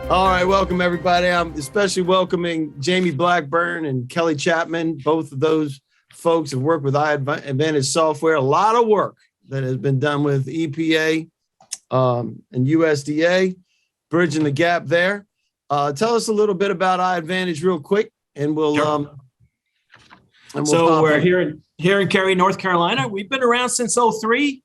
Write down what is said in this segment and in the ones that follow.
All right, welcome everybody. I'm especially welcoming Jamie Blackburn and Kelly Chapman. Both of those folks have worked with iAdvantage software. A lot of work that has been done with EPA and USDA, bridging the gap there. Tell us a little bit about iAdvantage real quick, and we'll. Sure. So we're here in Cary, North Carolina. We've been around since 2003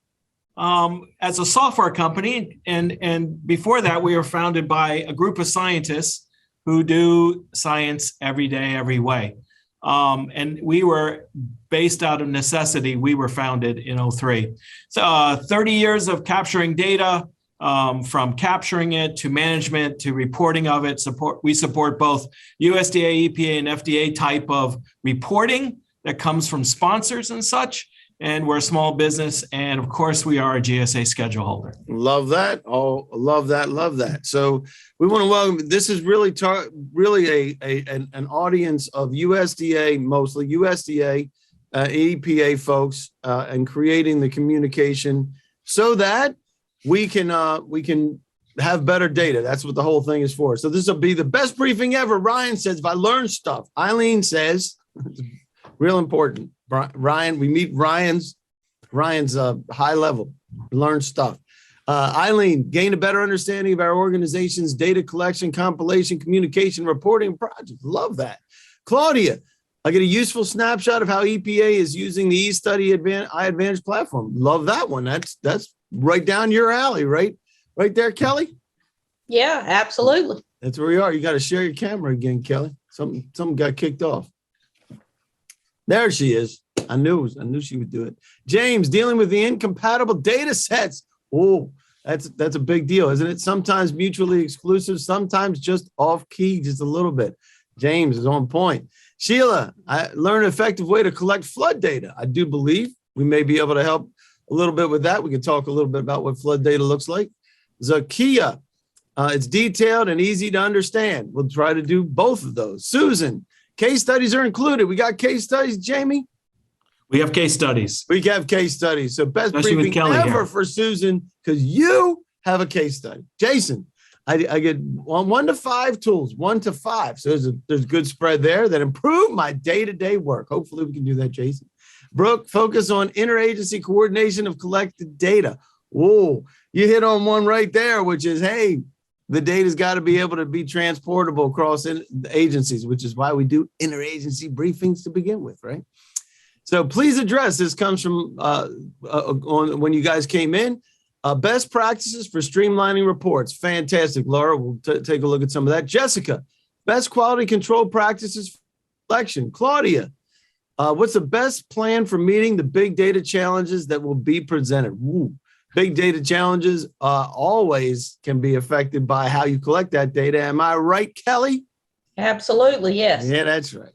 as a software company, and before that, we were founded by a group of scientists who do science every day, every way. And we were based out of necessity. We were founded in 2003. So 30 years of capturing data, from capturing it to management to reporting of it. We support both USDA, EPA, and FDA type of reporting that comes from sponsors and such. And we're a small business. And of course, we are a GSA schedule holder. Love that. Oh, love that. Love that. So we want to welcome, this is really an audience of USDA, mostly USDA, EPA folks, and creating the communication so that we can have better data. That's what the whole thing is for. So this will be the best briefing ever. Ryan says, if I learn stuff. Eileen says, real important. Ryan, we meet Ryan's high level, learn stuff. Eileen, gain a better understanding of our organization's data collection, compilation, communication, reporting projects. Love that. Claudia, I get a useful snapshot of how EPA is using the eStudy iAdvantage platform. Love that one. That's right down your alley, right there, Kelly. Yeah, absolutely. That's where we are. You got to share your camera again, Kelly. Something got kicked off. There she is. I knew she would do it. James, dealing with the incompatible data sets. Oh, that's a big deal, isn't it? Sometimes mutually exclusive, sometimes just off key, just a little bit. James is on point. Sheila, I learned an effective way to collect flood data. I do believe we may be able to help a little bit with that. We can talk a little bit about what flood data looks like. Zakia, it's detailed and easy to understand. We'll try to do both of those. Susan, case studies are included. We got case studies, Jamie? We have case studies. We have case studies. So best briefing ever for Susan, because you have a case study. Jason, I get 1 to 5 tools, 1 to 5. So there's a good spread there that improve my day-to-day work. Hopefully we can do that, Jason. Brooke, focus on interagency coordination of collected data. Whoa, you hit on one right there, which is, hey, the data's got to be able to be transportable across agencies, which is why we do interagency briefings to begin with, right? So please address, this comes from when you guys came in, best practices for streamlining reports. Fantastic, Laura. We'll take a look at some of that. Jessica, best quality control practices for election. Claudia, what's the best plan for meeting the big data challenges that will be presented? Ooh, big data challenges always can be affected by how you collect that data. Am I right, Kelly? Absolutely, yes. Yeah, that's right.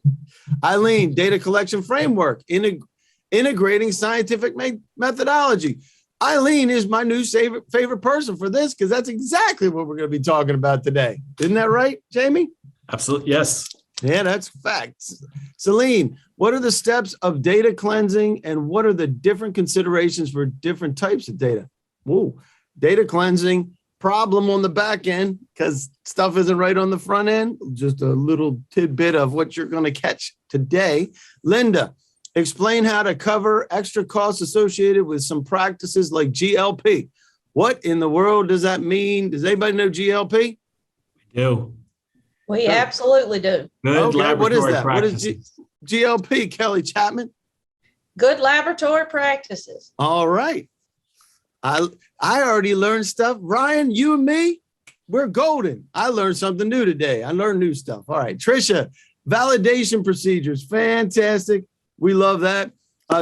Eileen, data collection framework, integrating scientific methodology. Eileen is my new favorite person for this because that's exactly what we're going to be talking about today. Isn't that right, Jamie? Absolutely, yes. Yeah, that's facts. Celine, what are the steps of data cleansing and what are the different considerations for different types of data? Whoa, data cleansing, problem on the back end because stuff isn't right on the front end. Just a little tidbit of what you're going to catch today. Linda, explain how to cover extra costs associated with some practices like GLP. What in the world does that mean? Does anybody know GLP? We do. We absolutely do. Good okay, what is that? Practices. What is GLP, Kelly Chapman? Good laboratory practices. All right. I already learned stuff. Ryan, you and me, we're golden. I learned something new today. I learned new stuff. All right. Tricia, validation procedures. Fantastic. We love that.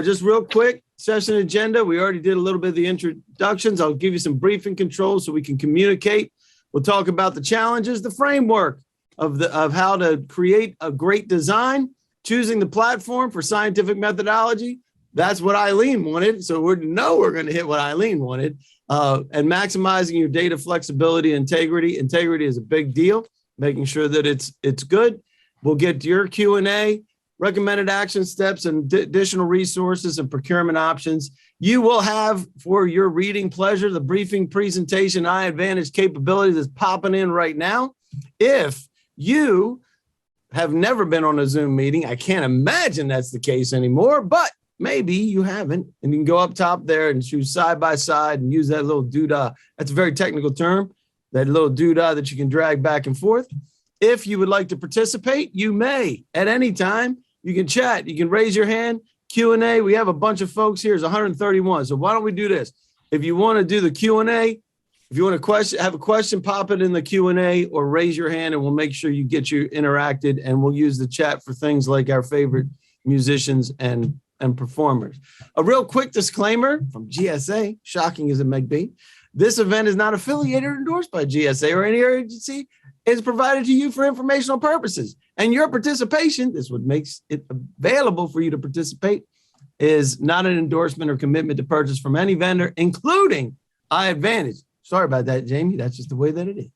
Just real quick, session agenda. We already did a little bit of the introductions. I'll give you some briefing controls so we can communicate. We'll talk about the challenges, the framework of how to create a great design, choosing the platform for scientific methodology. That's what Eileen wanted. So we're going to hit what Eileen wanted. And maximizing your data flexibility and integrity. Integrity is a big deal, making sure that it's good. We'll get to your Q&A, recommended action steps and additional resources and procurement options. You will have, for your reading pleasure, the briefing presentation iAdvantage capability that's popping in right now. If you have never been on a Zoom meeting, I can't imagine that's the case anymore, but maybe you haven't, and you can go up top there and choose side by side and use that little doodah. That's a very technical term, that little doodah that you can drag back and forth. If you would like to participate, you may at any time. You can chat, you can raise your hand, Q&A. We have a bunch of folks here. It's 131. So why don't we do this? If you want to do the Q&A, if you want to have a question, pop it in the Q&A or raise your hand and we'll make sure you get you interacted, and we'll use the chat for things like our favorite musicians and performers. A real quick disclaimer from GSA, shocking as it may be. This event is not affiliated or endorsed by GSA or any agency. It's provided to you for informational purposes. And your participation, this is what makes it available for you to participate, is not an endorsement or commitment to purchase from any vendor, including iAdvantage. Sorry about that, Jamie. That's just the way that it is.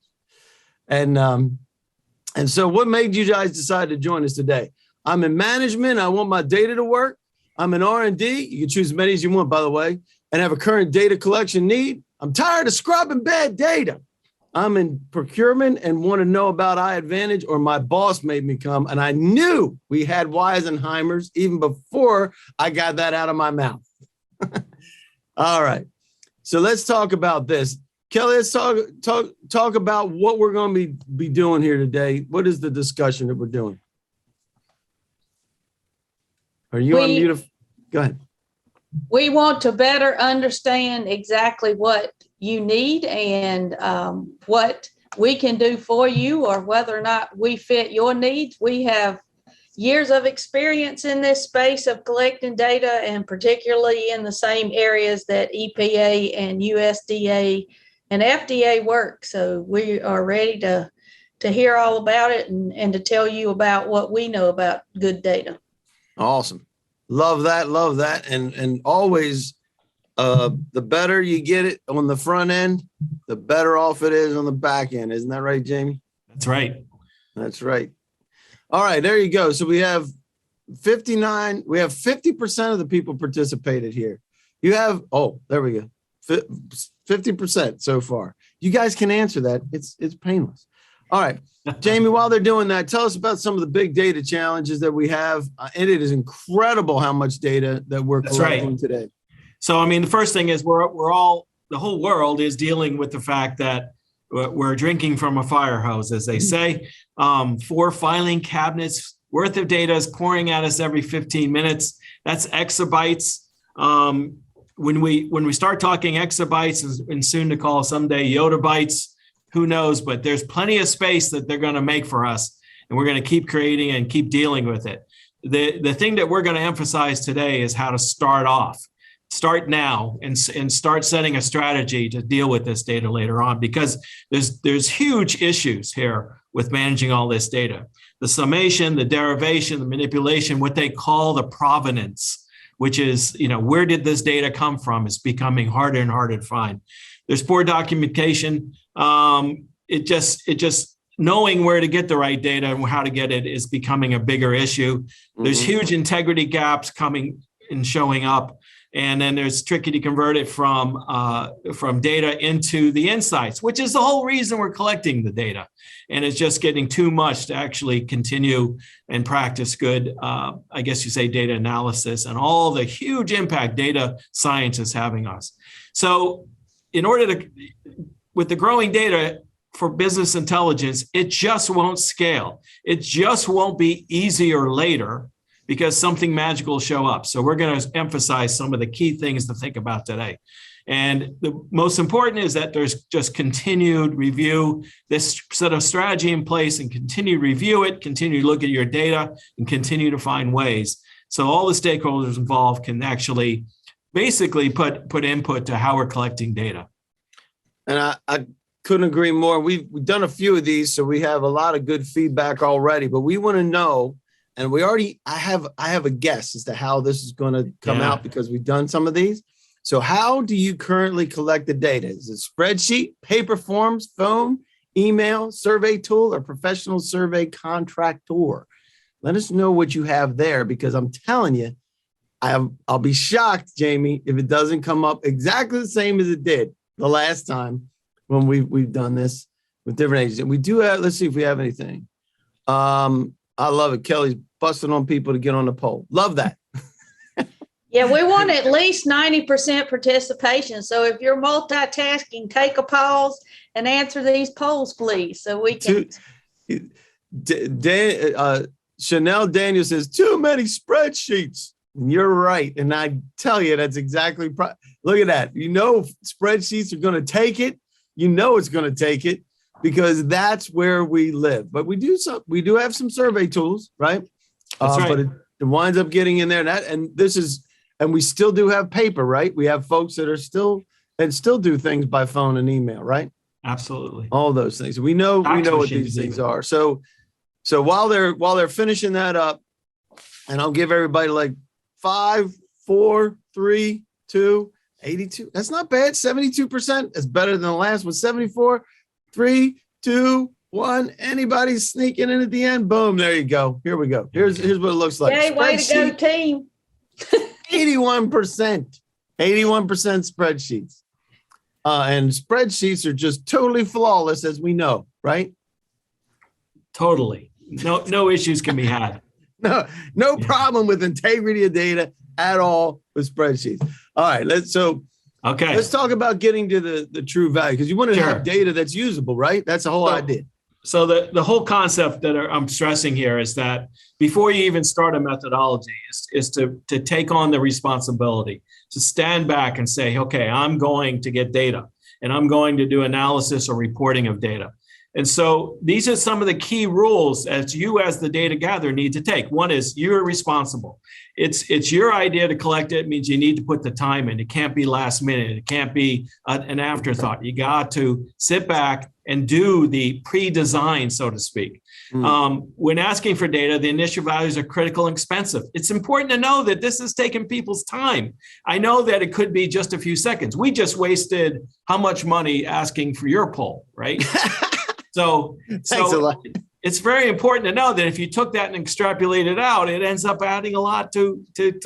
And so what made you guys decide to join us today? I'm in management. I want my data to work. I'm in R&D. You can choose as many as you want, by the way, and have a current data collection need. I'm tired of scrubbing bad data. I'm in procurement and want to know about iAdvantage, or my boss made me come, and I knew we had Weisenheimers even before I got that out of my mouth. All right. So let's talk about this. Kelly, let's talk about what we're going to be doing here today. What is the discussion that we're doing? Are you on mute? Go ahead. We want to better understand exactly what you need and what we can do for you, or whether or not we fit your needs. We have years of experience in this space of collecting data, and particularly in the same areas that EPA and USDA and FDA work. So we are ready to hear all about it and to tell you about what we know about good data. Awesome. Love that. Love that. And always, the better you get it on the front end, the better off it is on the back end. Isn't that right, Jamie? That's right. That's right. All right, there you go. So we have 50% of the people participated here. You have, there we go. 50% so far. You guys can answer that. It's painless. All right, Jamie, while they're doing that, tell us about some of the big data challenges that we have. And it is incredible how much data that we're collecting today. So, I mean, the first thing is the whole world is dealing with the fact that we're drinking from a fire hose, as they say. 4 filing cabinets worth of data is pouring at us every 15 minutes. That's exabytes. When we start talking exabytes and soon to call someday yottabytes, who knows? But there's plenty of space that they're going to make for us, and we're going to keep creating and keep dealing with it. The thing that we're going to emphasize today is how to start now and start setting a strategy to deal with this data later on, because there's huge issues here with managing all this data. The summation, the derivation, the manipulation, what they call the provenance, which is, where did this data come from, is becoming harder and harder to find. There's poor documentation. It just knowing where to get the right data and how to get it is becoming a bigger issue. There's huge integrity gaps coming and showing up. And then there's tricky to convert it from data into the insights, which is the whole reason we're collecting the data. And it's just getting too much to actually continue and practice good, I guess you say, data analysis and all the huge impact data science is having us. So with the growing data for business intelligence, it just won't scale. It just won't be easier later, because something magical will show up. So we're going to emphasize some of the key things to think about today. And the most important is that there's just continued review, this set of strategy in place, and continue to review it, continue to look at your data, and continue to find ways. So all the stakeholders involved can actually basically put input to how we're collecting data. And I couldn't agree more. We've done a few of these, so we have a lot of good feedback already, but we want to know. And I have a guess as to how this is going to come out, because we've done some of these. So how do you currently collect the data? Is it spreadsheet, paper forms, phone, email, survey tool, or professional survey contractor? Let us know what you have there, because I'm telling you, I'll be shocked, Jamie, if it doesn't come up exactly the same as it did the last time when we've done this with different agencies. And we do have, let's see if we have anything. I love it. Kelly's busting on people to get on the poll. Love that. Yeah, we want at least 90% participation. So if you're multitasking, take a pause and answer these polls, please, so we can. Chanel Daniel says, too many spreadsheets. And you're right. And I tell you, that's exactly, look at that. You know, spreadsheets are going to take it. You know, it's going to take it because that's where we live. But we do have some survey tools, right? That's right. But it winds up getting in there. And we still do have paper, right? We have folks that are still do things by phone and email, right? Absolutely. All those things. We know what these things are. So while they're finishing that up, and I'll give everybody like 5, 4, 3, 2, 82. That's not bad. 72%. That's better than the last one. 74, 3, 2, 1. Anybody sneaking in at the end? Boom. There you go. Here we go. Here's what it looks like. Yay, way to go, team. 81%. 81% spreadsheets. And spreadsheets are just totally flawless, as we know, right? Totally. No issues can be had. No problem with integrity of data at all with spreadsheets. All right, let's talk about getting to the true value, because you want to have data that's usable, right? That's the whole idea. So the whole concept that I'm stressing here is that before you even start a methodology is to take on the responsibility, to stand back and say, okay, I'm going to get data and I'm going to do analysis or reporting of data. And so these are some of the key rules as the data gatherer need to take. One is you're responsible. It's your idea to collect it. It means you need to put the time in. It can't be last minute. It can't be an afterthought. You got to sit back and do the pre-design, so to speak. When asking for data, the initial values are critical and expensive. It's important to know that this is taking people's time. I know that it could be just a few seconds. We just wasted how much money asking for your poll, right? So thanks a lot. It's very important to know that if you took that and extrapolated it out, it ends up adding a lot to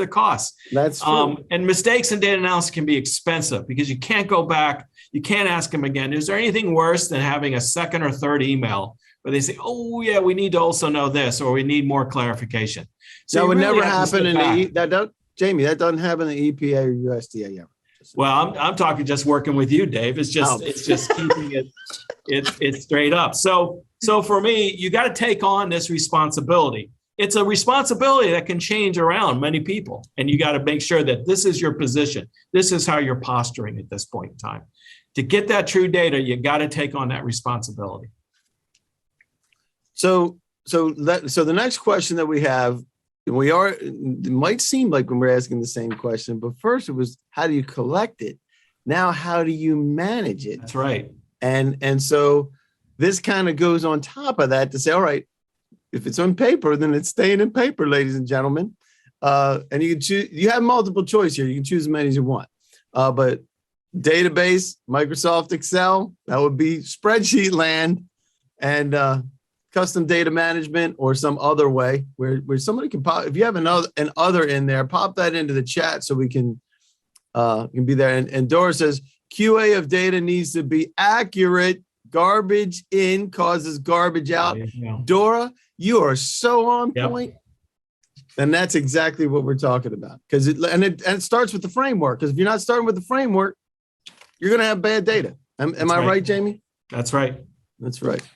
costs. That's true. And mistakes in data analysis can be expensive because you can't go back. You can't ask them again. Is there anything worse than having a second or third email where they say, oh, yeah, we need to also know this, or we need more clarification? So that would never happen Jamie, that doesn't happen in the EPA or USDA yet. Well, I'm talking just working with you, Dave. It's just keeping it straight up. So for me, you got to take on this responsibility. It's a responsibility that can change around many people, and you got to make sure that this is your position. This is how you're posturing at this point in time. To get that true data, you got to take on that responsibility. So the next question that we have. It might seem like when we're asking the same question, but first it was, how do you collect it? Now, how do you manage it? That's right. And so this kind of goes on top of that to say, all right, if it's on paper, then it's staying in paper, ladies and gentlemen. And you can choose, you have multiple choice here. You can choose as many as you want. But database, Microsoft Excel, that would be spreadsheet land, and custom data management or some other way where somebody can pop, if you have an other in there, pop that into the chat so we can be there. And Dora says, QA of data needs to be accurate. Garbage in causes garbage out. Dora, you are so on point. And that's exactly what we're talking about. Because it starts with the framework. Because if you're not starting with the framework, you're going to have bad data. Am I right, Jamie? That's right. That's right.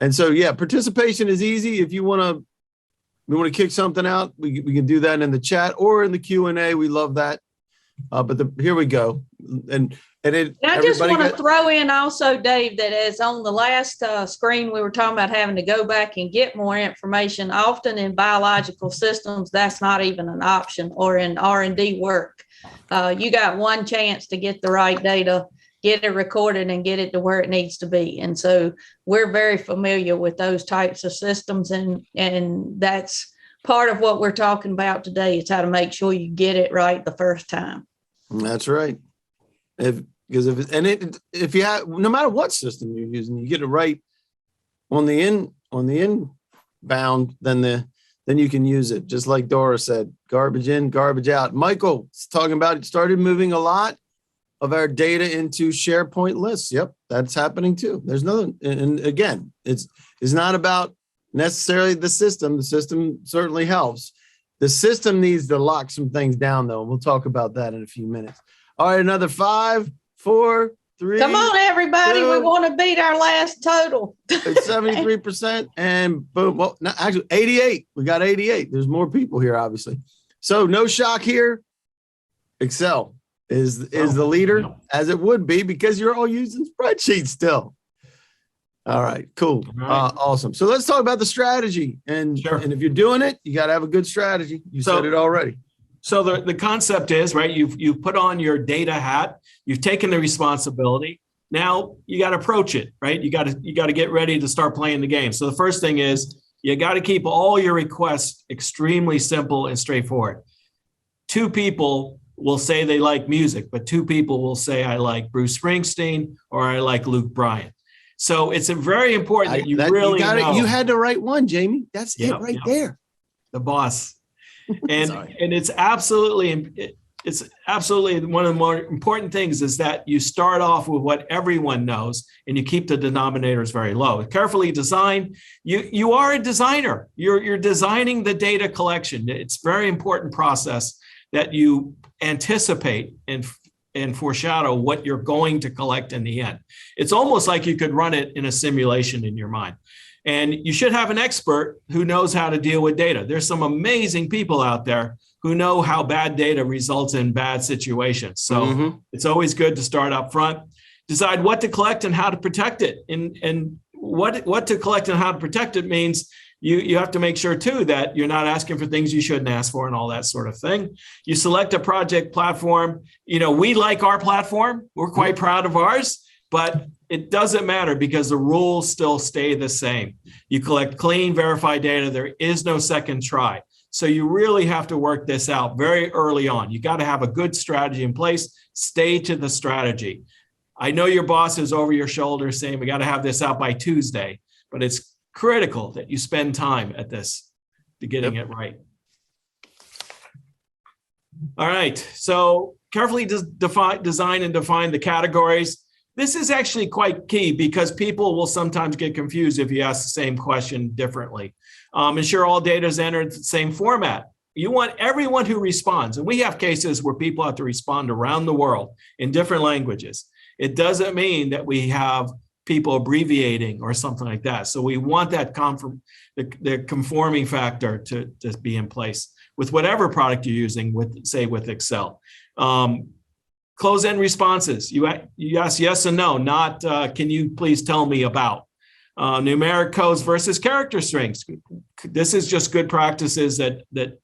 And so, yeah, participation is easy. If you want to kick something out, we can do that in the chat or in the Q&A. We love that. But here we go. And I just want to throw in also, Dave, that as on the last screen, we were talking about having to go back and get more information. Often in biological systems, that's not even an option, or in R&D work. You got one chance to get the right data, get it recorded, and get it to where it needs to be. And so we're very familiar with those types of systems. And that's part of what we're talking about today, is how to make sure you get it right the first time. That's right. If you have, no matter what system you're using, you get it right on the inbound, then then you can use it. Just like Dora said, garbage in, garbage out. Michael's talking about it started moving a lot of our data into SharePoint lists. Yep, that's happening too. There's nothing, and again, it's not about necessarily the system. The system certainly helps. The system needs to lock some things down, though, and we'll talk about that in a few minutes. All right, another 5, 4, 3. Come on, everybody. 2, we want to beat our last total. It's 73%, and boom. Well, no, actually, 88. We got 88. There's more people here, obviously. So no shock here. Excel is the leader, as it would be, because you're all using spreadsheets still. All right, cool. Awesome. So let's talk about the strategy. And if you're doing it, you got to have a good strategy. You said it already. So the concept is, right, you've put on your data hat, you've taken the responsibility. Now you got to approach it, right? You got to get ready to start playing the game. So the first thing is you got to keep all your requests extremely simple and straightforward. 2 people will say they like music, but 2 people will say I like Bruce Springsteen or I like Luke Bryan. So it's very important that you really know. You had the right one, Jamie. That's it right there. The boss. And and it's absolutely one of the more important things is that you start off with what everyone knows and you keep the denominators very low. Carefully designed. You are a designer. You're designing the data collection. It's a very important process that you anticipate and foreshadow what you're going to collect in the end. It's almost like you could run it in a simulation in your mind. And you should have an expert who knows how to deal with data. There's some amazing people out there who know how bad data results in bad situations. So it's always good to start up front, decide what to collect and how to protect it. And what to collect and how to protect it means you have to make sure too that you're not asking for things you shouldn't ask for and all that sort of thing. You select a project platform. We like our platform. We're quite proud of ours, but it doesn't matter because the rules still stay the same. You collect clean, verified data. There is no second try. So you really have to work this out very early on. You got to have a good strategy in place. Stay to the strategy. I know your boss is over your shoulder saying we got to have this out by Tuesday, but it's critical that you spend time at this to getting it right. All right. So carefully design and define the categories. This is actually quite key because people will sometimes get confused if you ask the same question differently. Ensure all data is entered in the same format. You want everyone who responds, and we have cases where people have to respond around the world in different languages. It doesn't mean that we have people abbreviating or something like that. So we want that the conforming factor to be in place with whatever product you're using, with Excel. Close-end responses. You ask yes and no, not can you please tell me about. Numeric codes versus character strings. This is just good practices that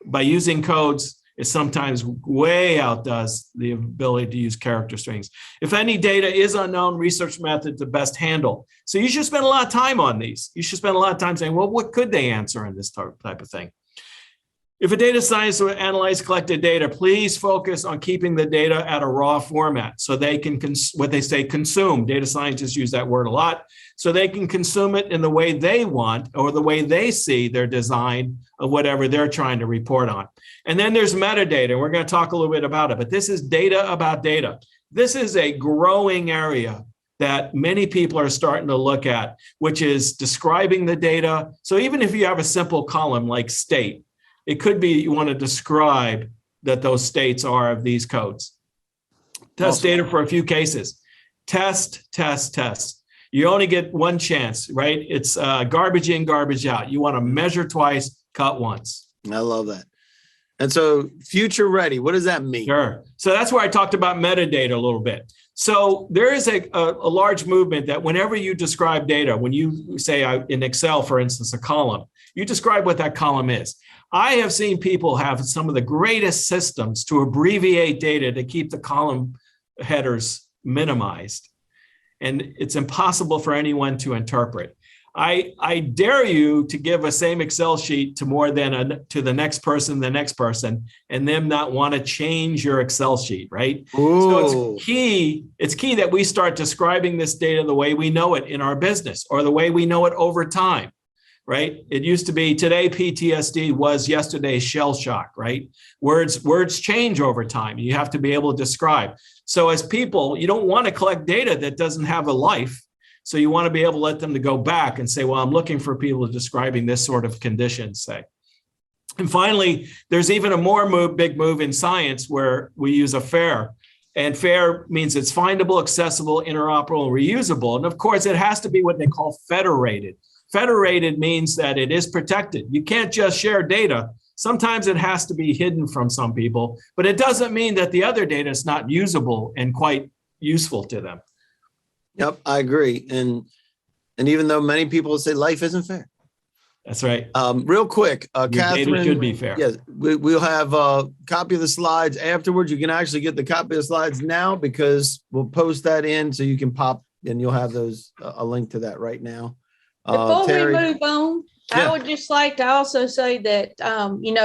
by using codes, it sometimes way outdoes the ability to use character strings. If any data is unknown, research method to best handle. So you should spend a lot of time on these. You should spend a lot of time saying, well, what could they answer in this type of thing? If a data scientist will analyze collected data, please focus on keeping the data at a raw format so they can, what they say, consume. Data scientists use that word a lot. So they can consume it in the way they want or the way they see their design of whatever they're trying to report on. And then there's metadata. We're going to talk a little bit about it, but this is data about data. This is a growing area that many people are starting to look at, which is describing the data. So even if you have a simple column like state, it could be you want to describe that those states are of these codes. Test data for a few cases. Test, test, test. You only get one chance, right? It's garbage in, garbage out. You want to measure twice, cut once. I love that. And so future ready, what does that mean? Sure. So that's where I talked about metadata a little bit. So there is a large movement that whenever you describe data, when you say in Excel, for instance, a column, you describe what that column is. I have seen people have some of the greatest systems to abbreviate data to keep the column headers minimized. And it's impossible for anyone to interpret. I dare you to give a same Excel sheet to more than to the next person, and them not want to change your Excel sheet, right? Ooh. So it's key that we start describing this data the way we know it in our business or the way we know it over time. right? It used to be today PTSD was yesterday's shell shock, right? Words change over time. You have to be able to describe. So as people, you don't want to collect data that doesn't have a life. So you want to be able to let them to go back and say, well, I'm looking for people describing this sort of condition, say. And finally, there's even a big move in science where we use a FAIR. And FAIR means it's findable, accessible, interoperable, reusable. And of course, it has to be what they call federated. Federated means that it is protected. You can't just share data. Sometimes it has to be hidden from some people, but it doesn't mean that the other data is not usable and quite useful to them. Yep, I agree. And even though many people say life isn't fair. That's right. Real quick, Catherine. Data should be fair. Yes, we'll have a copy of the slides afterwards. You can actually get the copy of the slides now because we'll post that in so you can pop and you'll have those a link to that right now. Before we move on, I would just like to also say that,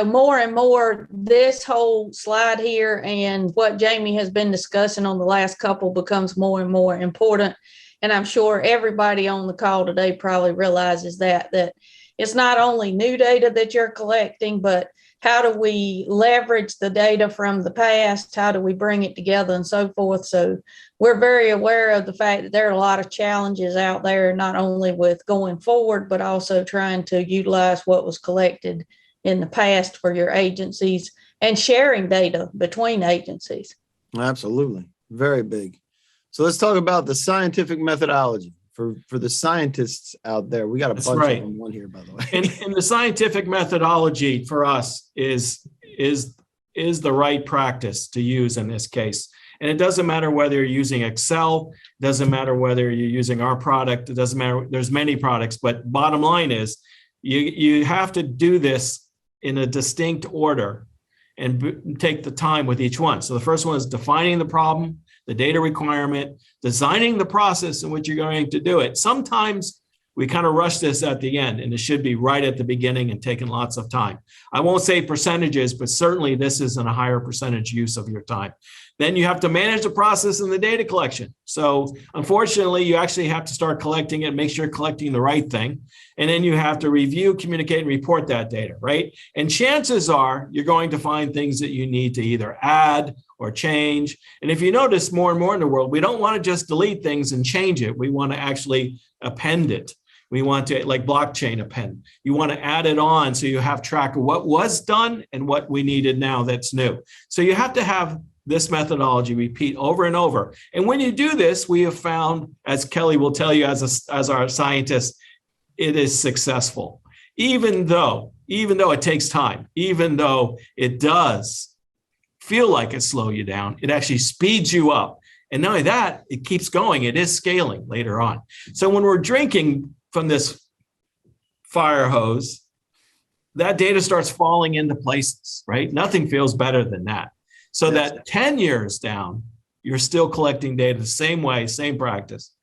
more and more this whole slide here and what Jamie has been discussing on the last couple becomes more and more important. And I'm sure everybody on the call today probably realizes that it's not only new data that you're collecting, but how do we leverage the data from the past? How do we bring it together and so forth? So we're very aware of the fact that there are a lot of challenges out there, not only with going forward, but also trying to utilize what was collected in the past for your agencies and sharing data between agencies. Absolutely. Very big. So let's talk about the scientific methodology. For the scientists out there, we got a bunch of them on here, by the way. And the scientific methodology for us is the right practice to use in this case. And it doesn't matter whether you're using Excel, it doesn't matter whether you're using our product, it doesn't matter, there's many products, but bottom line is you have to do this in a distinct order and take the time with each one. So the first one is defining the problem, the data requirement, designing the process in which you're going to do it. Sometimes we kind of rush this at the end, and it should be right at the beginning and taking lots of time. I won't say percentages, but certainly this is in a higher percentage use of your time. Then you have to manage the process and the data collection. So unfortunately, you actually have to start collecting it, make sure you're collecting the right thing. And then you have to review, communicate, and report that data, right? And chances are you're going to find things that you need to either add or change. And if you notice more and more in the world, we don't want to just delete things and change it. We want to actually append it. We want to, like blockchain append. You want to add it on so you have track of what was done and what we needed now that's new. So you have to have this methodology repeat over and over. And when you do this, we have found, as Kelly will tell you as our scientist, it is successful. Even though it takes time, even though it does feel like it slows you down, it actually speeds you up. And not only that, it keeps going. It is scaling later on. So when we're drinking from this fire hose, that data starts falling into places, right? Nothing feels better than that. So that 10 years down, you're still collecting data the same way, same practice,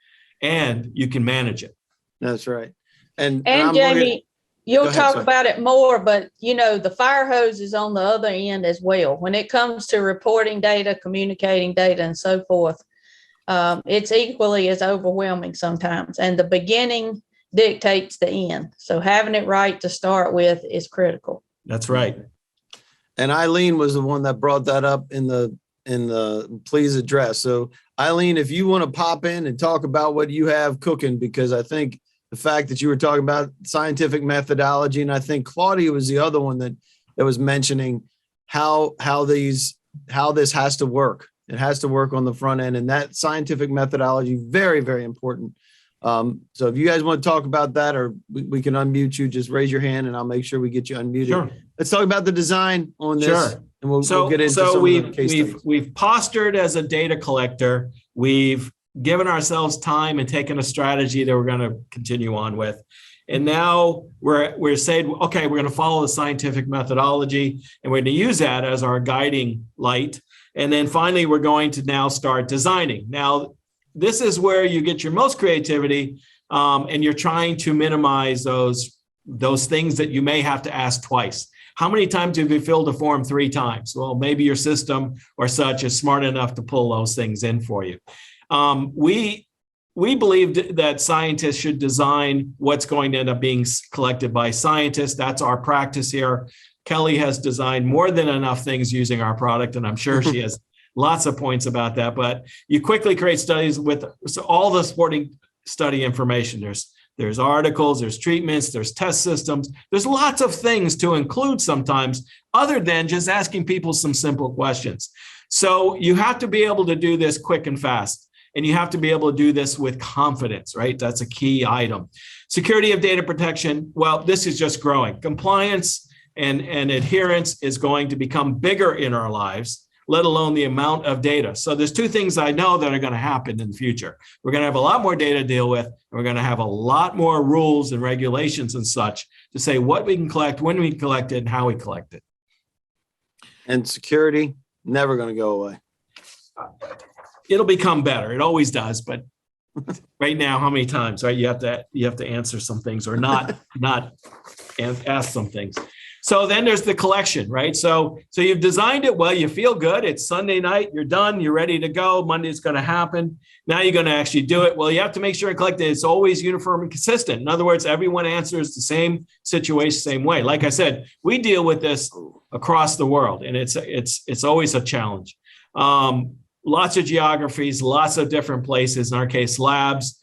and you can manage it. That's right. And Jamie, you'll talk about it more, but the fire hose is on the other end as well. When it comes to reporting data, communicating data, and so forth, it's equally as overwhelming sometimes. And the beginning dictates the end. So having it right to start with is critical. That's right. And Eileen was the one that brought that up in the please address. So Eileen, if you want to pop in and talk about what you have cooking, because I think the fact that you were talking about scientific methodology, and I think Claudia was the other one that was mentioning how this has to work. It has to work on the front end, and that scientific methodology, very, very important. So if you guys want to talk about that, or we can unmute you, just raise your hand and I'll make sure we get you unmuted. Sure. Let's talk about the design on this. Sure. And we'll get into some of the case studies. We've postured as a data collector. We've given ourselves time and taken a strategy that we're going to continue on with. And now we're saying, okay, we're going to follow the scientific methodology and we're going to use that as our guiding light. And then finally, we're going to now start designing. Now, this is where you get your most creativity, and you're trying to minimize those things that you may have to ask twice. How many times have you filled a form 3 times? Well, maybe your system or such is smart enough to pull those things in for you. We we believe that scientists should design what's going to end up being collected by scientists. That's our practice here. Kelly has designed more than enough things using our product, and I'm sure she has lots of points about that. But you quickly create studies with all the supporting study information. There's articles, there's treatments, there's test systems. There's lots of things to include sometimes, other than just asking people some simple questions. So you have to be able to do this quick and fast. And you have to be able to do this with confidence, right? That's a key item. Security of data protection, well, this is just growing. Compliance and adherence is going to become bigger in our lives, let alone the amount of data. So there's two things I know that are going to happen in the future. We're going to have a lot more data to deal with. And we're going to have a lot more rules and regulations and such to say what we can collect, when we collect it, and how we collect it. And security, never going to go away. It'll become better. It always does, but right now, how many times, right? You have to answer some things or not ask some things. So then there's the collection, right? So you've designed it well, you feel good. It's Sunday night, you're done, you're ready to go. Monday's going to happen. Now you're going to actually do it. Well, you have to make sure and collect it. It's always uniform and consistent. In other words, everyone answers the same situation, same way. Like I said, we deal with this across the world, and it's always a challenge. Lots of geographies, lots of different places, in our case, labs,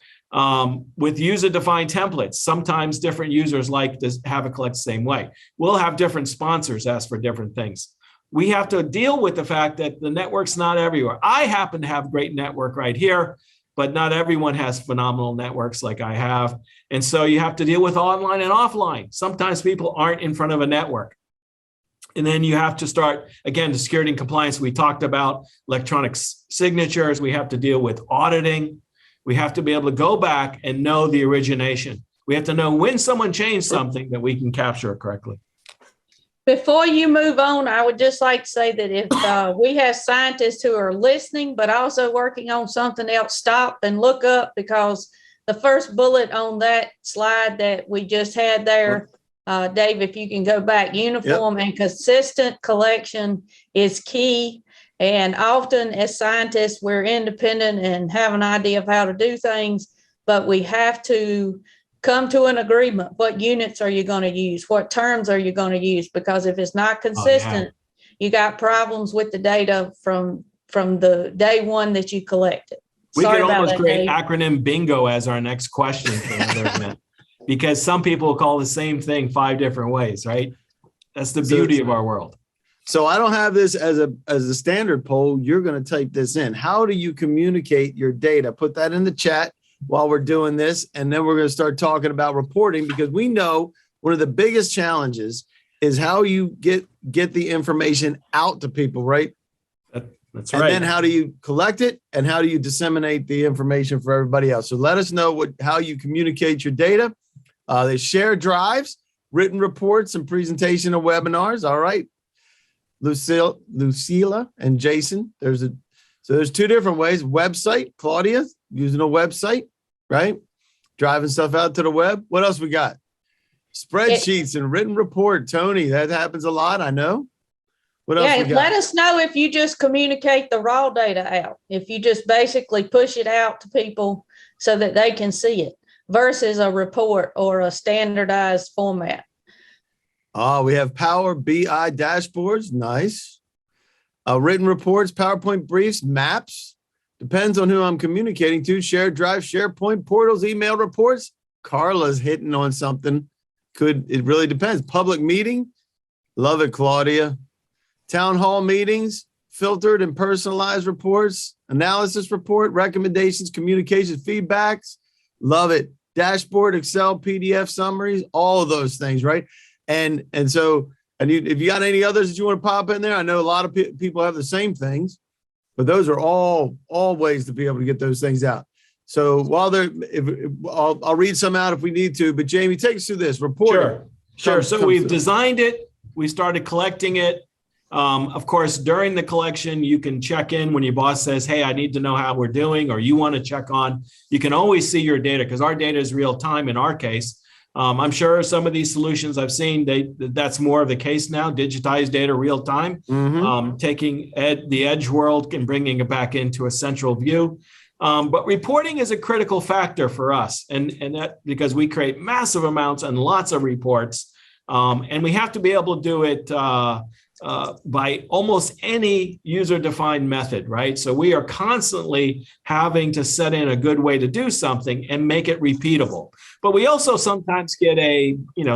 with user-defined templates. Sometimes different users like to have it collect the same way. We'll have different sponsors ask for different things. We have to deal with the fact that the network's not everywhere. I happen to have a great network right here, but not everyone has phenomenal networks like I have. And so you have to deal with online and offline. Sometimes people aren't in front of a network. And then you have to start, again, the security and compliance. We talked about electronic signatures. We have to deal with auditing. We have to be able to go back and know the origination. We have to know when someone changed something that we can capture it correctly. Before you move on, I would just like to say that if we have scientists who are listening, but also working on something else, stop and look up, because the first bullet on that slide that we just had there, Dave, if you can go back, uniform and consistent collection is key. And often as scientists, we're independent and have an idea of how to do things, but we have to come to an agreement. What units are you going to use? What terms are you going to use? Because if it's not consistent, you got problems with the data from the day one that you collected. We could almost create acronym bingo as our next question for another event. Because some people call the same thing 5 different ways, right? That's the beauty of our world. So I don't have this as a standard poll. You're going to type this in. How do you communicate your data? Put that in the chat while we're doing this. And then we're going to start talking about reporting, because we know one of the biggest challenges is how you get the information out to people, right? That's right. And then how do you collect it, and how do you disseminate the information for everybody else? So let us know how you communicate your data. They share drives, written reports, and presentation of webinars. All right, Lucila and Jason. There's 2 different ways. Website, Claudia using a website, right? Driving stuff out to the web. What else we got? Spreadsheets and written report. Tony, that happens a lot, I know. What else we got? Let us know if you just communicate the raw data out. If you just basically push it out to people so that they can see it, versus a report or a standardized format. We have Power BI dashboards. Nice. Written reports, PowerPoint briefs, maps. Depends on who I'm communicating to. Shared drive, SharePoint, portals, email reports. Carla's hitting on something. It really depends. Public meeting. Love it, Claudia. Town hall meetings, filtered and personalized reports, analysis report, recommendations, communications, feedbacks. Love it. Dashboard, Excel, PDF summaries, all of those things, right? And if you got any others that you want to pop in there, I know a lot of people have the same things, but those are all ways to be able to get those things out. So while I'll read some out if we need to, but Jamie, take us through this report. Sure. So we've designed it. We started collecting it. Of course, during the collection, you can check in when your boss says, hey, I need to know how we're doing, or you want to check on. You can always see your data, because our data is real time in our case. I'm sure some of these solutions I've seen, that's more of the case now, digitized data real time, taking the edge world and bringing it back into a central view. But reporting is a critical factor for us, and that because we create massive amounts and lots of reports, and we have to be able to do it by almost any user-defined method, right? So we are constantly having to set in a good way to do something and make it repeatable. But we also sometimes get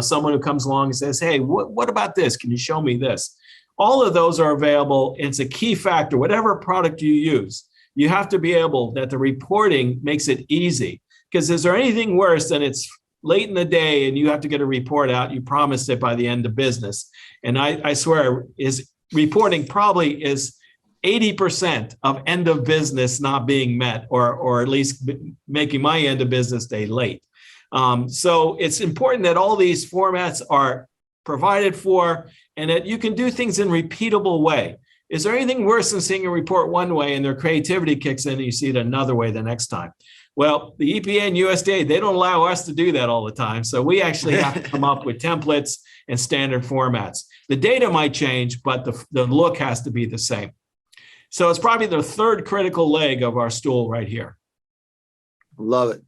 someone who comes along and says, hey, what about this? Can you show me this? All of those are available. It's a key factor. Whatever product you use, you have to be able that the reporting makes it easy. Because is there anything worse than it's late in the day and you have to get a report out, you promised it by the end of business. And I swear reporting probably is 80% of end of business not being met, or at least making my end of business day late. So it's important that all these formats are provided for and that you can do things in a repeatable way. Is there anything worse than seeing a report one way and their creativity kicks in and you see it another way the next time? Well, the EPA and USDA, they don't allow us to do that all the time. So we actually have to come up with templates and standard formats. The data might change, but the look has to be the same. So it's probably the third critical leg of our stool right here. Love it.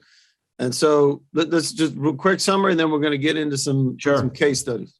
And so let's just real quick summary, and then we're going to get into some case studies.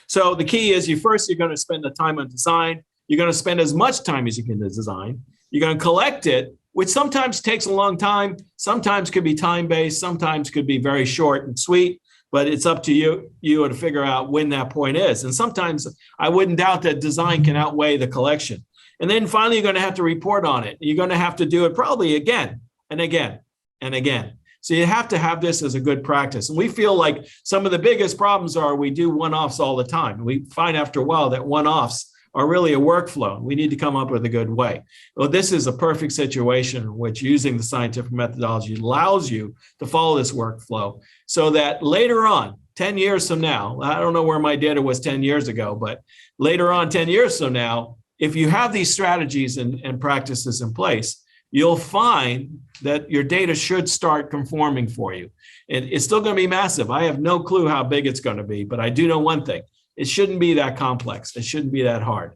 So the key is you're going to spend the time on design. You're going to spend as much time as you can to design. You're going to collect it, which sometimes takes a long time, sometimes could be time-based, sometimes could be very short and sweet, but it's up to you to figure out when that point is. And sometimes I wouldn't doubt that design can outweigh the collection. And then finally, you're going to have to report on it. You're going to have to do it probably again and again and again. So you have to have this as a good practice. And we feel like some of the biggest problems are we do one-offs all the time. We find after a while that one-offs are really a workflow. We need to come up with a good way. Well, this is a perfect situation in which using the scientific methodology allows you to follow this workflow so that later on, 10 years from now, I don't know where my data was 10 years ago, but later on, 10 years from now, if you have these strategies and practices in place, you'll find that your data should start conforming for you. And it's still going to be massive. I have no clue how big it's going to be, but I do know one thing. It shouldn't be that complex. It shouldn't be that hard.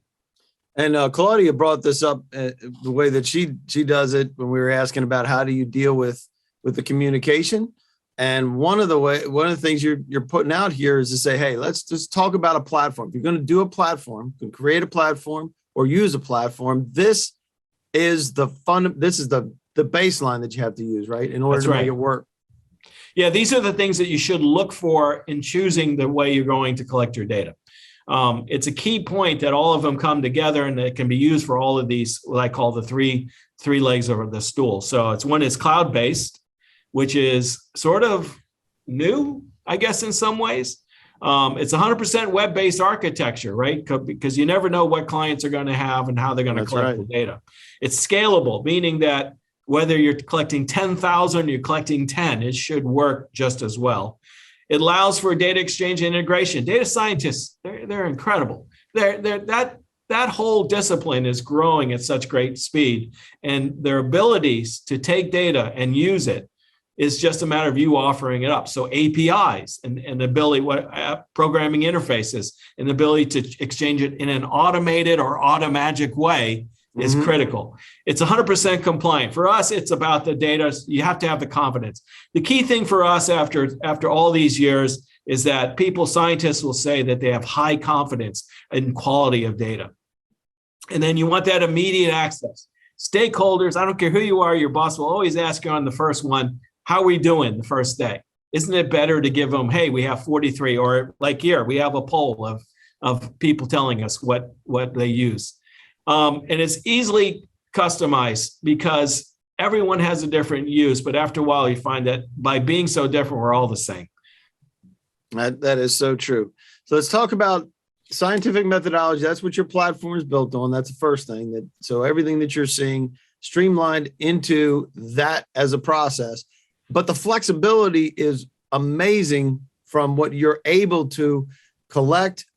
And Claudia brought this up the way that she does it when we were asking about how do you deal with the communication. And one of the things you're putting out here is to say, hey, let's just talk about a platform. If you're going to do a platform, you can create a platform or use a platform. This is the baseline that you have to use, right? In order to make it work. Yeah, these are the things that you should look for in choosing the way you're going to collect your data. It's a key point that all of them come together and it can be used for all of these, what I call the three legs of the stool. So one is cloud-based, which is sort of new, I guess, in some ways. It's 100% web-based architecture, right? Because you never know what clients are going to have and how they're going to collect the data. It's scalable, meaning that whether you're collecting 10,000 or you're collecting 10, it should work just as well. It allows for data exchange and integration. Data scientists, they're incredible. That whole discipline is growing at such great speed, and their abilities to take data and use it is just a matter of you offering it up. So APIs and ability, programming interfaces, and the ability to exchange it in an automated or automagic way is critical. It's 100% compliant. For us, it's about the data. You have to have the confidence. The key thing for us after all these years is that scientists will say that they have high confidence in quality of data. And then you want that immediate access. Stakeholders, I don't care who you are, your boss will always ask you on the first one, how are we doing the first day? Isn't it better to give them, hey, we have 43, or like here, we have a poll of people telling us what they use. And it's easily customized because everyone has a different use, but after a while you find that by being so different, we're all the same. That is so true. So let's talk about scientific methodology. That's what your platform is built on. That's the first thing. So everything that you're seeing streamlined into that as a process. But the flexibility is amazing from what you're able to collect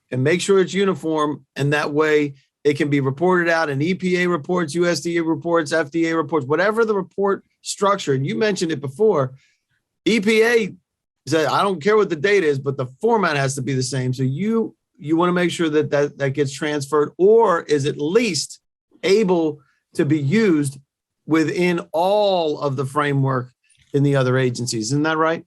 and make sure it's uniform. And that way it can be reported out in EPA reports, USDA reports, FDA reports, whatever the report structure. And you mentioned it before. EPA said, I don't care what the data is, but the format has to be the same. So you want to make sure that gets transferred or is at least able to be used within all of the framework in the other agencies. Isn't that right?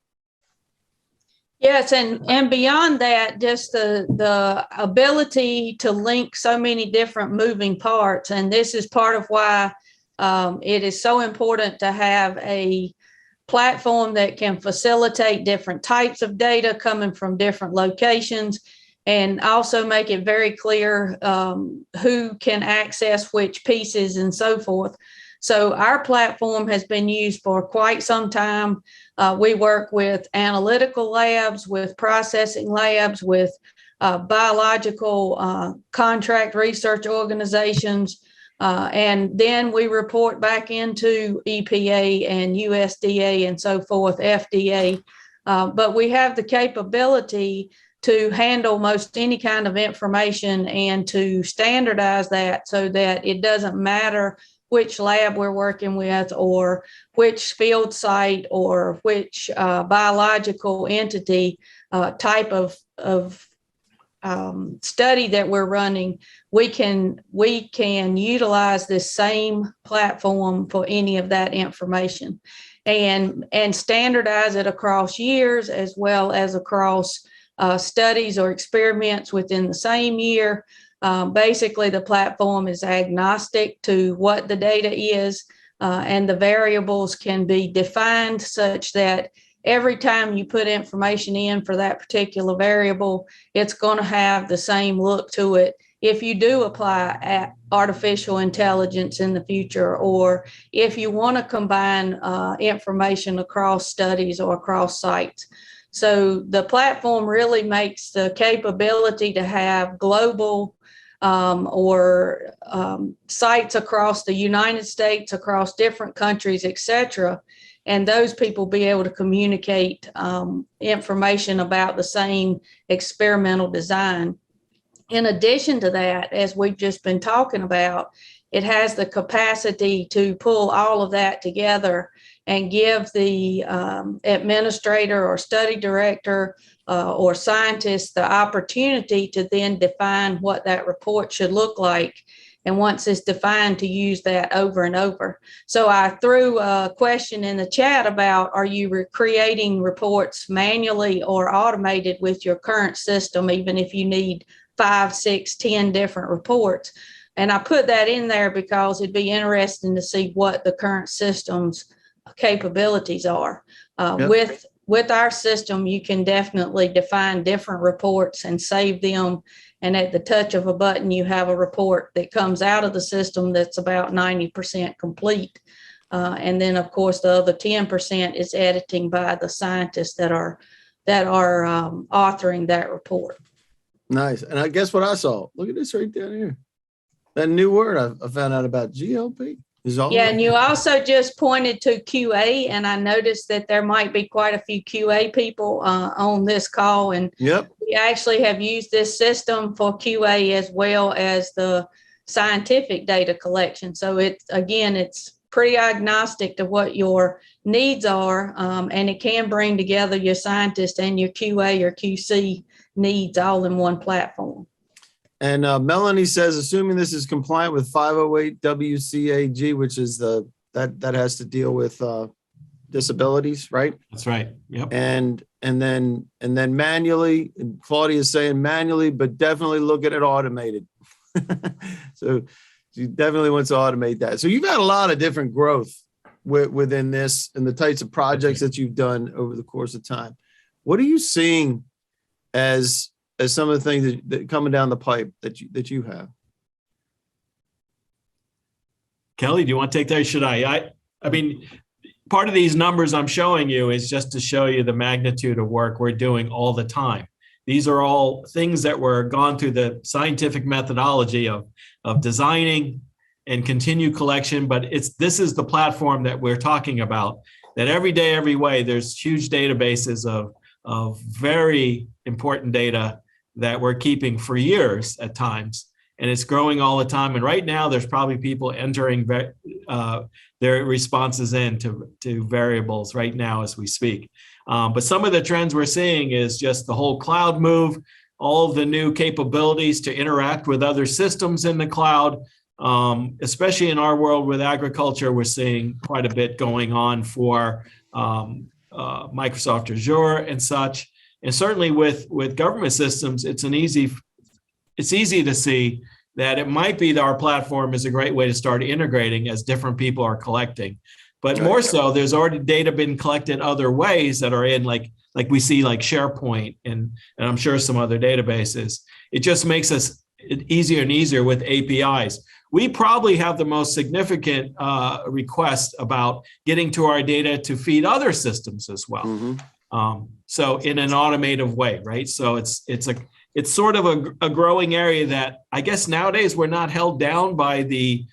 Yes, and beyond that, just the ability to link so many different moving parts. And this is part of why it is so important to have a platform that can facilitate different types of data coming from different locations, and also make it very clear who can access which pieces and so forth. So our platform has been used for quite some time. We work with analytical labs, with processing labs, with biological contract research organizations, and then we report back into EPA and USDA and so forth, FDA. But we have the capability to handle most any kind of information and to standardize that so that it doesn't matter which lab we're working with or which field site or which biological entity type of study that we're running. We can utilize this same platform for any of that information and standardize it across years as well as across studies or experiments within the same year. Basically, the platform is agnostic to what the data is, and the variables can be defined such that every time you put information in for that particular variable, it's going to have the same look to it if you do apply artificial intelligence in the future, or if you want to combine information across studies or across sites. So the platform really makes the capability to have global sites across the United States, across different countries, et cetera, and those people be able to communicate information about the same experimental design. In addition to that, as we've just been talking about, it has the capacity to pull all of that together and give the administrator or study director or scientist the opportunity to then define what that report should look like. And once it's defined, to use that over and over. So I threw a question in the chat about, are you creating reports manually or automated with your current system, even if you need 5, 6, 10 different reports? And I put that in there because it'd be interesting to see what the current system's capabilities are. Yep. With our system, you can definitely define different reports and save them. And at the touch of a button, you have a report that comes out of the system that's about 90% complete. And then, of course, the other 10% is editing by the scientists that are authoring that report. Nice. And I guess what I saw, look at this right down here. That new word I found out about, GLP. Yeah, and you also just pointed to QA, and I noticed that there might be quite a few QA people on this call, and yep. We actually have used this system for QA as well as the scientific data collection. So it's pretty agnostic to what your needs are, and it can bring together your scientist and your QA or QC needs all in one platform. And Melanie says, assuming this is compliant with 508 WCAG, which is that has to deal with disabilities, right? That's right. Yep. And then manually, and Claudia is saying manually, but definitely look at it automated. So she definitely wants to automate that. So you've had a lot of different growth within this and the types of projects that you've done over the course of time. What are you seeing as some of the things that coming down the pipe that you have? Kelly, do you want to take that or should I? I mean, part of these numbers I'm showing you is just to show you the magnitude of work we're doing all the time. These are all things that were gone through the scientific methodology of designing and continue collection, but this is the platform that we're talking about, that every day, every way, there's huge databases of very important data that we're keeping for years at times, and it's growing all the time. And right now, there's probably people entering their responses into variables right now as we speak. But some of the trends we're seeing is just the whole cloud move, all of the new capabilities to interact with other systems in the cloud, especially in our world with agriculture, we're seeing quite a bit going on for Microsoft Azure and such. And certainly with government systems, it's easy to see that it might be that our platform is a great way to start integrating as different people are collecting. But more so, there's already data been collected other ways that are in like we see like SharePoint and I'm sure some other databases. It just makes us easier and easier with APIs. We probably have the most significant request about getting to our data to feed other systems as well. Mm-hmm. So in an automated way, right? So it's sort of a growing area that I guess nowadays we're not held down by the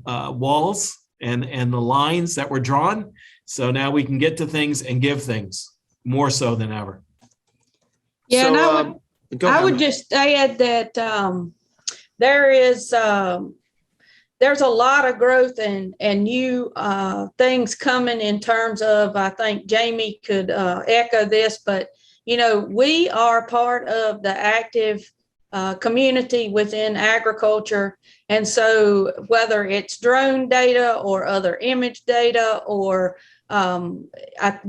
walls and the lines that were drawn. So now we can get to things and give things more so than ever. Yeah, so, and I would just add that there's a lot of growth and new things coming in terms of, I think Jamie could echo this, but we are part of the active community within agriculture. And so whether it's drone data or other image data or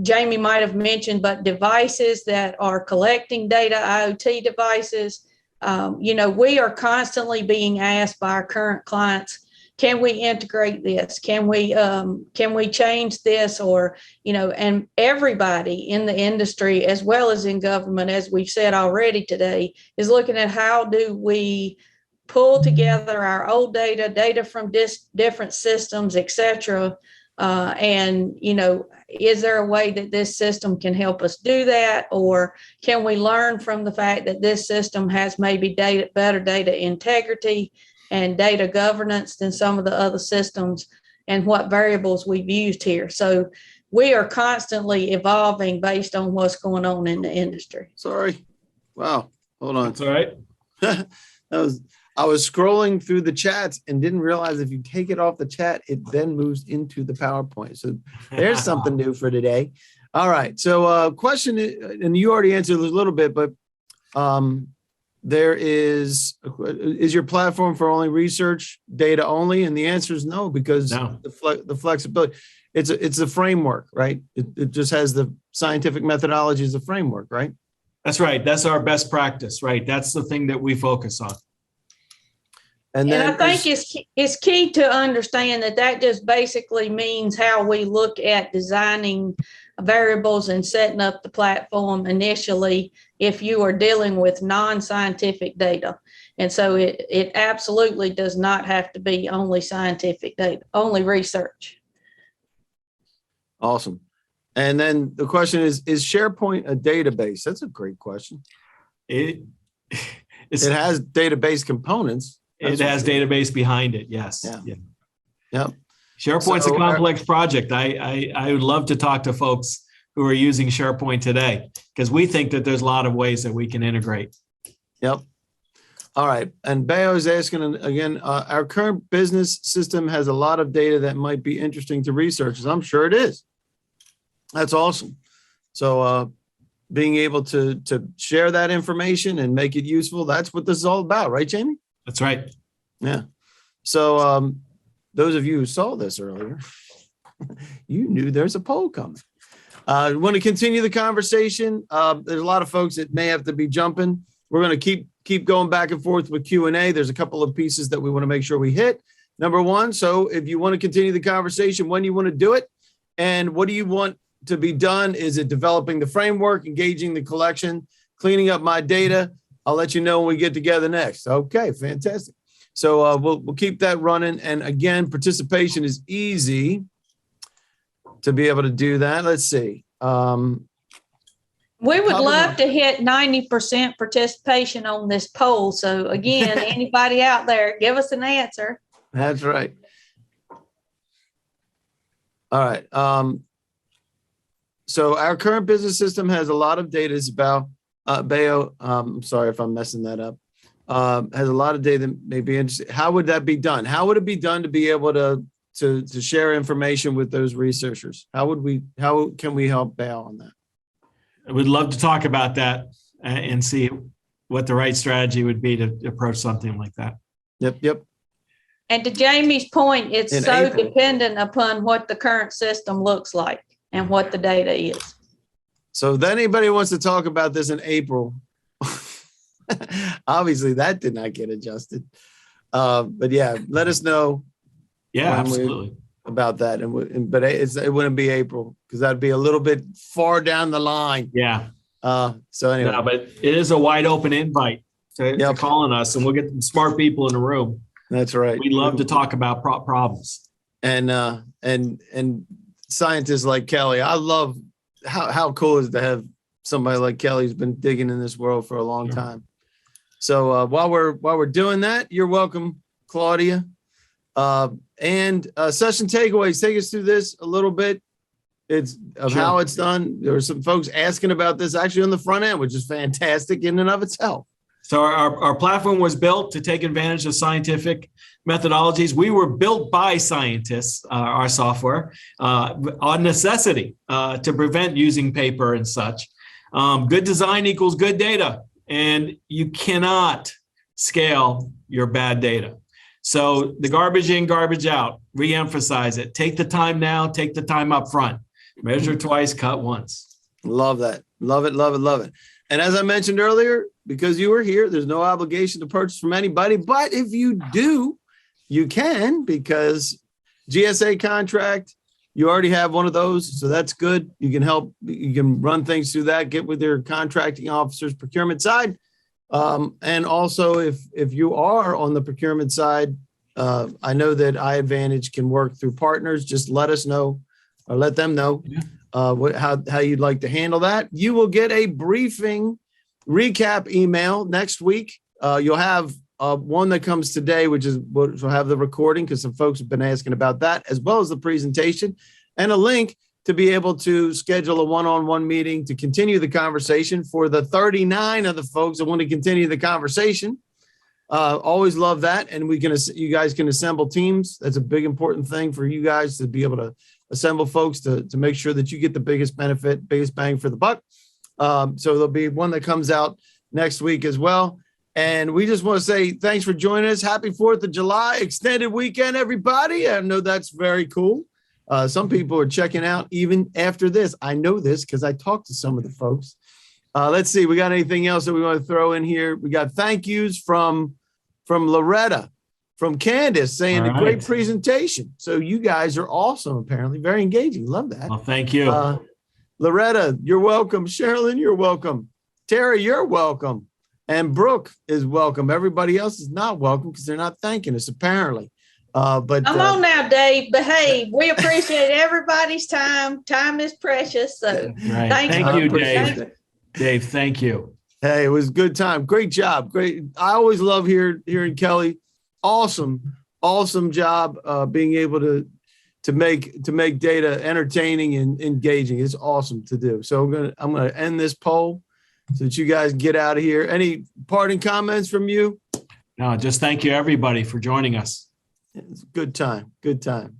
Jamie might have mentioned, but devices that are collecting data, IoT devices, we are constantly being asked by our current clients, can we integrate this? Can we change this? Or, and everybody in the industry, as well as in government, as we've said already today, is looking at how do we pull together our old data from different systems, et cetera. And, is there a way that this system can help us do that? Or can we learn from the fact that this system has maybe better data integrity and data governance than some of the other systems, and what variables we've used here? So we are constantly evolving based on what's going on in the industry. Sorry. Wow. Hold on. That's all right. I was scrolling through the chats and didn't realize if you take it off the chat, it then moves into the PowerPoint. So there's something new for today. All right. So question, and you already answered a little bit, but there is your platform for only research data only? And the answer is no, because the flexibility, it's a framework, right? It just has the scientific methodology as a framework, right? That's right. That's our best practice, right? That's the thing that we focus on. And I think it's key to understand that just basically means how we look at designing variables and setting up the platform initially if you are dealing with non-scientific data. And so it absolutely does not have to be only scientific data, only research. Awesome. And then the question is SharePoint a database? That's a great question. It has database components. It has database behind it. Yes. Yeah. Yep. SharePoint's a complex project. I would love to talk to folks who are using SharePoint today, because we think that there's a lot of ways that we can integrate. Yep. All right. And Bayo is asking again, our current business system has a lot of data that might be interesting to researchers. I'm sure it is. That's awesome. So being able to share that information and make it useful, that's what this is all about, right, Jamie? That's right. Yeah. So those of you who saw this earlier, you knew there's a poll coming. We want to continue the conversation. There's a lot of folks that may have to be jumping. We're going to keep going back and forth with Q&A. There's a couple of pieces that we want to make sure we hit. Number one, so if you want to continue the conversation, when you want to do it, and what do you want to be done? Is it developing the framework, engaging the collection, cleaning up my data? I'll let you know when we get together next. Okay, fantastic. So we'll keep that running. And again, participation is easy to be able to do that. Let's see. We would love to hit 90% participation on this poll. So again, anybody out there, give us an answer. That's right. All right. So our current business system has a lot of data. It's about Bayo, I'm sorry if I'm messing that up, has a lot of data that may be interesting. How would that be done? How would it be done to be able to share information with those researchers? How can we help Bayo on that? I would love to talk about that and see what the right strategy would be to approach something like that. Yep. And to Jamie's point, it's In so April. dependent upon what the current system looks like and what the data is. So if anybody wants to talk about this in April, obviously that did not get adjusted. But yeah, let us know. Yeah, absolutely. About that. But it wouldn't be April because that'd be a little bit far down the line. Yeah. So anyway. No, but it is a wide open invite to calling us, and we'll get some smart people in the room. That's right. We love to talk about problems. And scientists like Kelly. I love how cool it is to have somebody like Kelly who's been digging in this world for a long time. So while we're doing that, you're welcome, Claudia. And session takeaways. Take us through this a little bit. It's of how it's done. There were some folks asking about this actually on the front end, which is fantastic in and of itself. So our platform was built to take advantage of scientific methodologies. We were built by scientists, our software, on necessity to prevent using paper and such. Good design equals good data, and you cannot scale your bad data. So the garbage in, garbage out, reemphasize it. Take the time now, take the time up front. Measure twice, cut once. Love that. Love it, love it, love it. And as I mentioned earlier, because you were here, there's no obligation to purchase from anybody. But if you do, you can, because GSA contract, you already have one of those. So that's good. You can help. You can run things through that, get with your contracting officers, procurement side. And also, if you are on the procurement side, I know that iAdvantage can work through partners. Just let us know or let them know how you'd like to handle that. You will get a briefing recap email next week. You'll have one that comes today, which is we'll have the recording because some folks have been asking about that, as well as the presentation, and a link to be able to schedule a one-on-one meeting to continue the conversation for the 39 of the folks that want to continue the conversation. Always love that. And you guys can assemble teams. That's a big, important thing for you guys to be able to assemble folks to make sure that you get the biggest benefit, biggest bang for the buck. So there'll be one that comes out next week as well. And we just want to say thanks for joining us. Happy 4th of July extended weekend, everybody. I know that's very cool. Some people are checking out even after this. I know this because I talked to some of the folks. Let's see. We got anything else that we want to throw in here? We got thank yous from Loretta, from Candace saying a great presentation. So you guys are awesome, apparently. Very engaging. Love that. Well, thank you. Loretta, you're welcome. Sherilyn, you're welcome. Terry, you're welcome. And Brooke is welcome. Everybody else is not welcome because they're not thanking us, apparently. But come on now, Dave. Behave. We appreciate everybody's time. Time is precious. So thank you, Dave. Dave, thank you. Hey, it was a good time. Great job. Great. I always love hearing Kelly. Awesome job being able to make data entertaining and engaging. It's awesome to do. So I'm gonna end this poll so that you guys get out of here. Any parting comments from you? No, just thank you everybody for joining us. It's a good time. Good time.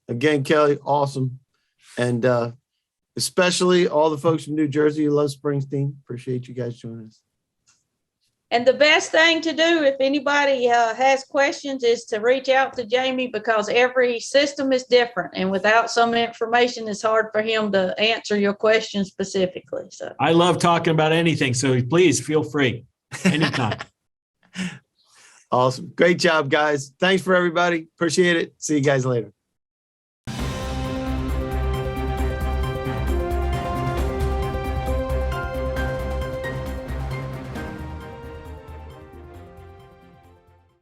Again, Kelly, awesome. And especially all the folks from New Jersey who love Springsteen. Appreciate you guys joining us. And the best thing to do if anybody has questions is to reach out to Jamie, because every system is different. And without some information, it's hard for him to answer your question specifically. So I love talking about anything. So please feel free anytime. Awesome. Great job, guys. Thanks for everybody. Appreciate it. See you guys later.